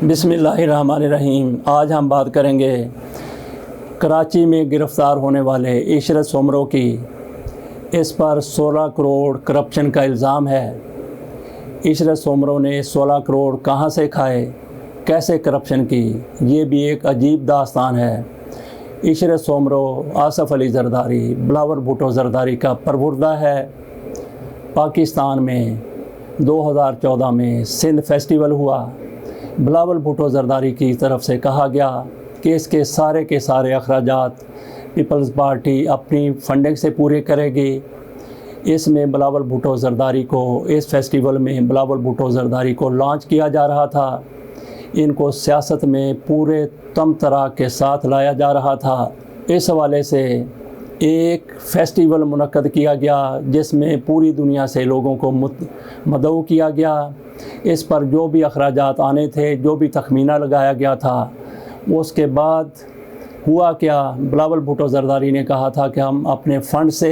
बिस्मिल्लाहिर्रहमानिर्रहीम। आज हम बात करेंगे कराची में गिरफ़्तार होने वाले इशरत सोमरो की। इस पर 16 करोड़ करप्शन का इल्ज़ाम है। इशरत सोमरो ने 16 करोड़ कहां से खाए, कैसे करप्शन की, ये भी एक अजीब दास्तान है। इशरत सोमरो आसफ़ अली ज़रदारी, बिलावल भुट्टो ज़रदारी का परवरदा है। पाकिस्तान में 2014 में सिंध फेस्टिवल हुआ। बिलावल भुट्टो ज़रदारी की तरफ से कहा गया कि इसके सारे के सारे अखराजात पीपल्स पार्टी अपनी फंडिंग से पूरे करेगी। इसमें बिलावल भुट्टो ज़रदारी को, इस फेस्टिवल में बिलावल भुट्टो ज़रदारी को लॉन्च किया जा रहा था। इनको सियासत में पूरे तमतरा के साथ लाया जा रहा था। इस हवाले से एक फेस्टिवल मुनक्कद किया गया जिसमें पूरी दुनिया से लोगों को मदऊ किया गया। इस पर जो भी अखराजात आने थे, जो भी तखमीना लगाया गया था, उसके बाद हुआ क्या, बिलावल भुट्टो ज़रदारी ने कहा था कि हम अपने फ़ंड से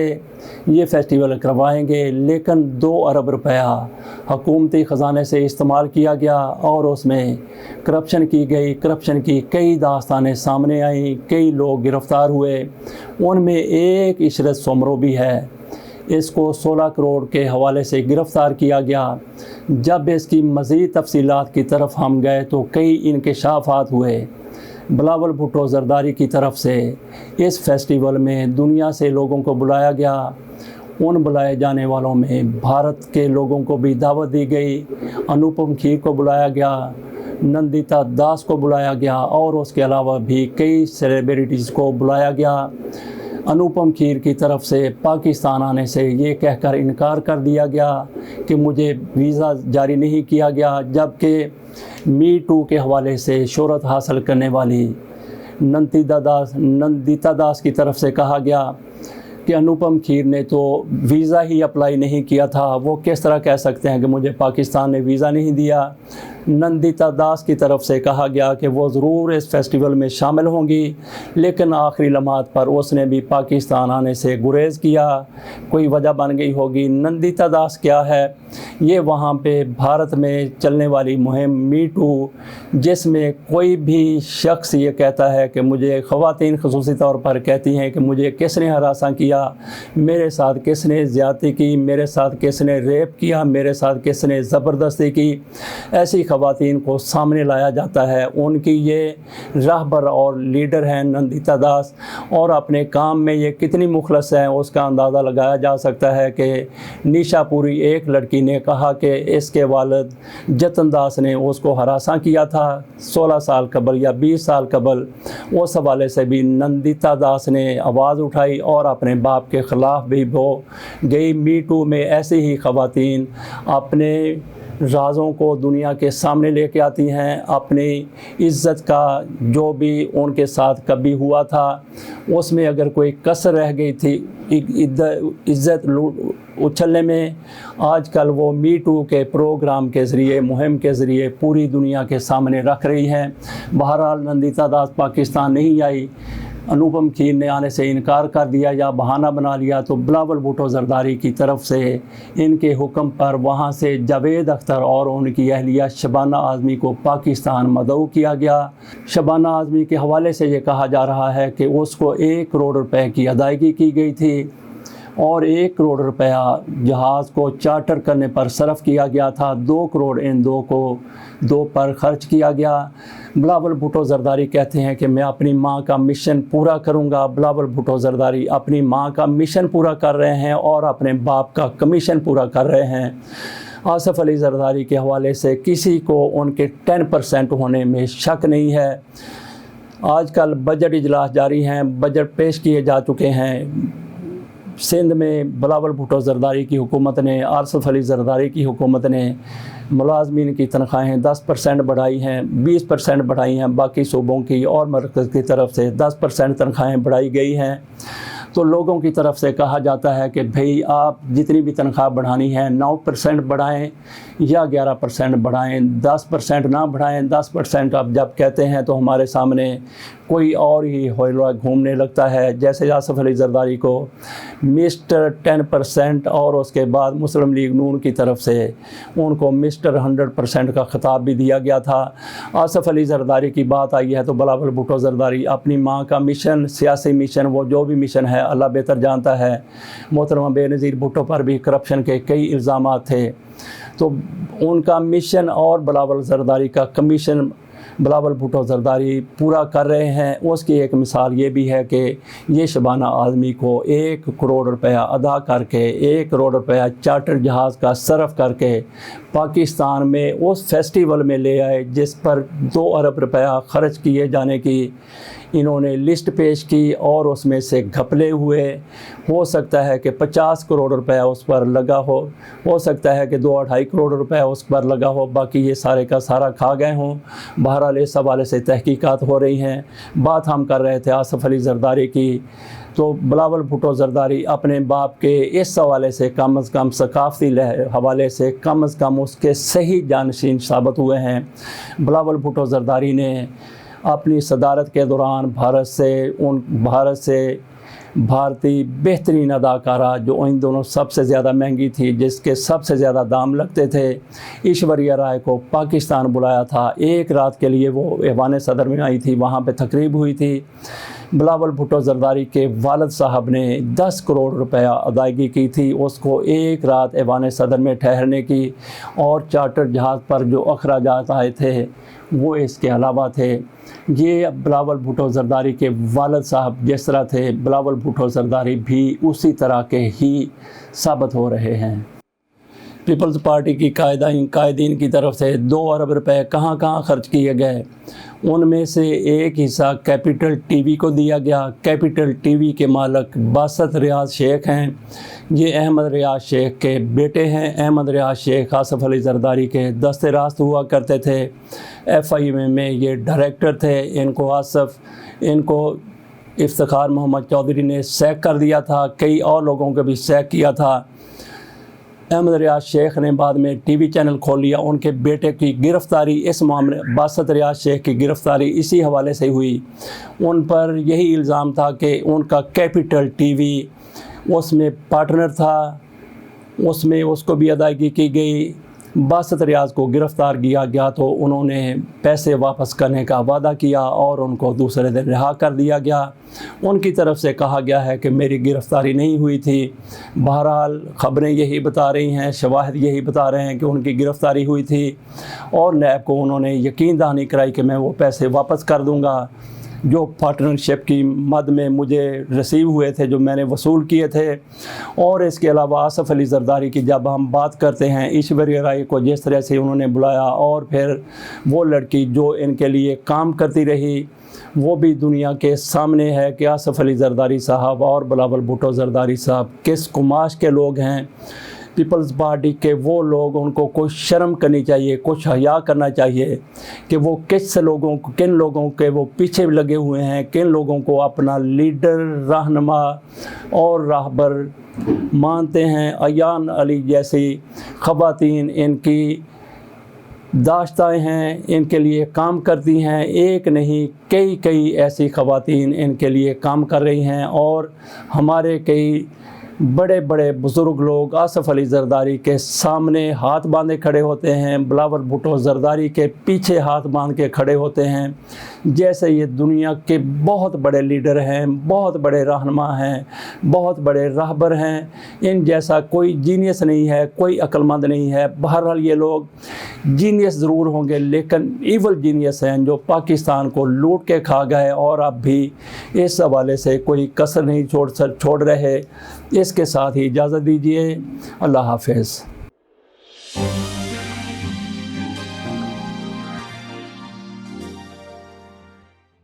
ये फ़ेस्टिवल करवाएंगे, लेकिन 2 अरब रुपया हुकूमती ख़जाने से इस्तेमाल किया गया और उसमें करप्शन की गई। करप्शन की कई दास्तानें सामने आईं, कई लोग गिरफ़्तार हुए, उनमें एक इशरत सोमरो भी है। इसको 16 करोड़ के हवाले से गिरफ़्तार किया गया। जब इसकी मज़ीद तफसीलात की तरफ हम गए तो कई इंकशाफात हुए। बिलावल भुट्टो ज़रदारी की तरफ से इस फेस्टिवल में दुनिया से लोगों को बुलाया गया। उन बुलाए जाने वालों में भारत के लोगों को भी दावत दी गई। अनुपम खेर को बुलाया गया, नंदिता दास को बुलाया गया और उसके अलावा भी कई सेलिब्रिटीज़ को बुलाया गया। अनुपम खेर की तरफ से पाकिस्तान आने से ये कहकर इनकार कर दिया गया कि मुझे वीज़ा जारी नहीं किया गया, जबकि मी टू के हवाले से शोहरत हासिल करने वाली नंदिता दास की तरफ से कहा गया कि अनुपम खेर ने तो वीज़ा ही अप्लाई नहीं किया था, वो किस तरह कह सकते हैं कि मुझे पाकिस्तान ने वीज़ा नहीं दिया। नंदिता दास की तरफ से कहा गया कि वो ज़रूर इस फेस्टिवल में शामिल होंगी, लेकिन आखिरी लम्हात पर उसने भी पाकिस्तान आने से गुरेज़ किया। कोई वजह बन गई होगी। नंदिता दास क्या है, ये वहाँ पे भारत में चलने वाली मुहिम मी टू, जिसमें कोई भी शख्स ये कहता है कि मुझे, ख़वातीन ख़ुसूसी तौर पर कहती हैं कि मुझे किसने हरासा किया, मेरे साथ किसने ज़्यादती की, मेरे साथ किसने रेप किया, मेरे साथ किसने ज़बरदस्ती की, ऐसी ख़वातीन को सामने लाया जाता है। उनकी ये रहबर और लीडर हैं नंदिता दास, और अपने काम में ये कितनी मुखलस हैं उसका अंदाज़ा लगाया जा सकता है कि निशापुरी एक लड़की ने कहा कि इसके वालिद जतन दास ने उसको हरासा किया था 16 साल कबल या 20 साल कबल। उस हवाले से भी नंदिता दास ने आवाज़ उठाई और अपने बाप के ख़िलाफ़ भी वो गई। मी टू में ऐसी ही ख़वातीन अपने राज़ों को दुनिया के सामने लेके आती हैं। अपनी इज़्ज़त का जो भी उनके साथ कभी हुआ था उसमें अगर कोई कसर रह गई थी इज़्ज़त उछलने में, आजकल वो मी टू के प्रोग्राम के ज़रिए, मुहिम के ज़रिए पूरी दुनिया के सामने रख रही हैं। बहरहाल नंदिता दास पाकिस्तान नहीं आई, अनुपम खेर ने आने से इनकार कर दिया या बहाना बना लिया, तो बिलावल भुट्टो ज़रदारी की तरफ से इनके हुक्म पर वहाँ से जावेद अख्तर और उनकी अहलिया शबाना आज़मी को पाकिस्तान मदऊ किया गया। शबाना आज़मी के हवाले से ये कहा जा रहा है कि उसको 1 करोड़ रुपए की अदायगी की गई थी और 1 करोड़ रुपया जहाज़ को चार्टर करने पर सर्फ किया गया था। 2 करोड़ इन दो पर ख़र्च किया गया। बिलावल भुट्टो ज़रदारी कहते हैं कि मैं अपनी माँ का मिशन पूरा करूँगा। बिलावल भुट्टो ज़रदारी अपनी माँ का मिशन पूरा कर रहे हैं और अपने बाप का कमीशन पूरा कर रहे हैं। आसफ़ अली ज़रदारी के हवाले से किसी को उनके 10% होने में शक नहीं है। आजकल बजट इजलास जारी हैं, बजट पेश किए जा चुके हैं। सिंध में बिलावल भुट्टो ज़रदारी की हुकूमत ने, आसफ़ अली ज़रदारी की हुकूमत ने मुलाज़मीन की तनख्वाहें 10% बढ़ाई हैं, 20% बढ़ाई हैं बाकी सूबों की, और मरकज़ की तरफ से 10% तनख्वाहें बढ़ाई गई हैं। तो लोगों की तरफ से कहा जाता है कि भाई आप जितनी भी तनख्वाह बढ़ानी है 9% बढ़ाएं। या 11% बढ़ाएं, 10% ना बढ़ाएं। 10% अब जब कहते हैं तो हमारे सामने कोई और ही होइला घूमने लगता है। जैसे आसफ़ अली ज़रदारी को मिस्टर 10% और उसके बाद मुस्लिम लीग नून की तरफ से उनको मिस्टर 100% का खिताब भी दिया गया था। आसफ़ अली ज़रदारी की बात आई है तो बिलावल भुट्टो ज़रदारी अपनी माँ का मिशन, सियासी मिशन, वो जो भी मिशन है अल्लाह बेहतर जानता है। मोहतरमा बेनज़ीर भुट्टो पर भी करप्शन के कई इल्ज़ामात थे, तो उनका मिशन और बिलावल ज़रदारी का कमीशन बिलावल भुट्टो ज़रदारी पूरा कर रहे हैं। उसकी एक मिसाल ये भी है कि ये शबाना आदमी को 1 करोड़ रुपया अदा करके, 1 करोड़ रुपया चार्टर जहाज़ का सर्फ करके पाकिस्तान में उस फेस्टिवल में ले आए जिस पर 2 अरब रुपया ख़र्च किए जाने की इन्होंने लिस्ट पेश की और उसमें से घपले हुए। हो सकता है कि 50 करोड़ रुपया उस पर लगा हो सकता है कि 2-2.5 करोड़ रुपया उस पर लगा हो, बाकी ये सारे का सारा खा गए हों। बहरहाल इस हवाले से तहकीकात हो रही हैं। बात हम कर रहे थे आसफ़ अली ज़रदारी की, तो बिलावल भुट्टो ज़रदारी अपने बाप के इस हवाले से कम अज़ कम सकाफ़ती हवाले से कम अज़ कम उसके सही जानशीन साबित हुए हैं। बिलावल भुट्टो ज़रदारी ने अपनी सदारत के दौरान भारत से भारतीय बेहतरीन अदाकारा जो इन दोनों सबसे ज़्यादा महंगी थी, जिसके सबसे ज़्यादा दाम लगते थे, ऐश्वर्या राय को पाकिस्तान बुलाया था। 1 रात के लिए वो ऐवान सदर में आई थी, वहाँ पे तकरीब हुई थी। बिलावल भुट्टो ज़रदारी के वालिद साहब ने 10 करोड़ रुपया अदायगी की थी उसको 1 रात ऐवान सदर में ठहरने की, और चार्टर जहाज़ पर जो अखराजात आए थे वो इसके अलावा थे। ये बिलावल भुट्टो ज़रदारी के वालिद साहब जिस तरह थे, बिलावल भुट्टो ज़रदारी भी उसी तरह के ही साबित हो रहे हैं। पीपल्स पार्टी की कायदीन की तरफ से 2 अरब रुपए कहाँ कहाँ खर्च किए गए, उनमें से एक हिस्सा कैपिटल टीवी को दिया गया। कैपिटल टीवी के मालिक बासत रियाज शेख हैं। ये अहमद रियाज शेख के बेटे हैं। अहमद रियाज शेख आसफ़ अली ज़रदारी के दस्ते रास्त हुआ करते थे। FIM में ये डायरेक्टर थे। इनको इफ्तिखार मोहम्मद चौधरी ने सैक कर दिया था, कई और लोगों को भी सैक किया था। अहमद रियाज शेख ने बाद में TV चैनल खोल लिया। उनके बेटे की गिरफ़्तारी इस मामले बासत रियाज शेख की गिरफ़्तारी इसी हवाले से हुई। उन पर यही इल्ज़ाम था कि उनका कैपिटल TV उसमें पार्टनर था, उसमें उसको भी अदायगी की गई। बासत रियाज को गिरफ़्तार किया गया तो उन्होंने पैसे वापस करने का वादा किया और उनको दूसरे दिन रिहा कर दिया गया। उनकी तरफ से कहा गया है कि मेरी गिरफ़्तारी नहीं हुई थी। बहरहाल ख़बरें यही बता रही हैं, शवाहिद यही बता रहे हैं कि उनकी गिरफ़्तारी हुई थी और नैब को उन्होंने यकीन दहानी कराई कि मैं वो पैसे वापस कर दूँगा जो पार्टनरशिप की मद में मुझे रिसीव हुए थे, जो मैंने वसूल किए थे। और इसके अलावा आसफ़ अली ज़रदारी की जब हम बात करते हैं, ऐश्वर्या राय को जिस तरह से उन्होंने बुलाया और फिर वो लड़की जो इनके लिए काम करती रही वो भी दुनिया के सामने है कि आसफ़ अली ज़रदारी साहब और बिलावल भुट्टो ज़रदारी साहब किस कुमाश के लोग हैं। पीपल्स पार्टी के वो लोग, उनको कुछ शर्म करनी चाहिए, कुछ हया करना चाहिए कि वो किन लोगों के वो पीछे लगे हुए हैं, किन लोगों को अपना लीडर, रहनुमा और राहबर मानते हैं। अयान अली जैसी ख़वातीन इनकी दाश्ताएँ हैं, इनके लिए काम करती हैं। एक नहीं कई ऐसी ख़वातीन इनके लिए काम कर रही हैं और हमारे कई बड़े बड़े बुज़ुर्ग लोग आसफ़ अली ज़रदारी के सामने हाथ बांधे खड़े होते हैं, बिलावल भुट्टो ज़रदारी के पीछे हाथ बांध के खड़े होते हैं। जैसे ये दुनिया के बहुत बड़े लीडर हैं, बहुत बड़े रहनुमा हैं, बहुत बड़े रहबर हैं। इन जैसा कोई जीनियस नहीं है, कोई अक्लमंद नहीं है। बहरहाल ये लोग जीनियस ज़रूर होंगे लेकिन ईवल जीनियस हैं जो पाकिस्तान को लूट के खा गए और अब भी इस हवाले से कोई कसर नहीं छोड़ रहे। इसके साथ ही इजाज़त दीजिए। अल्लाह हाफ़िज़।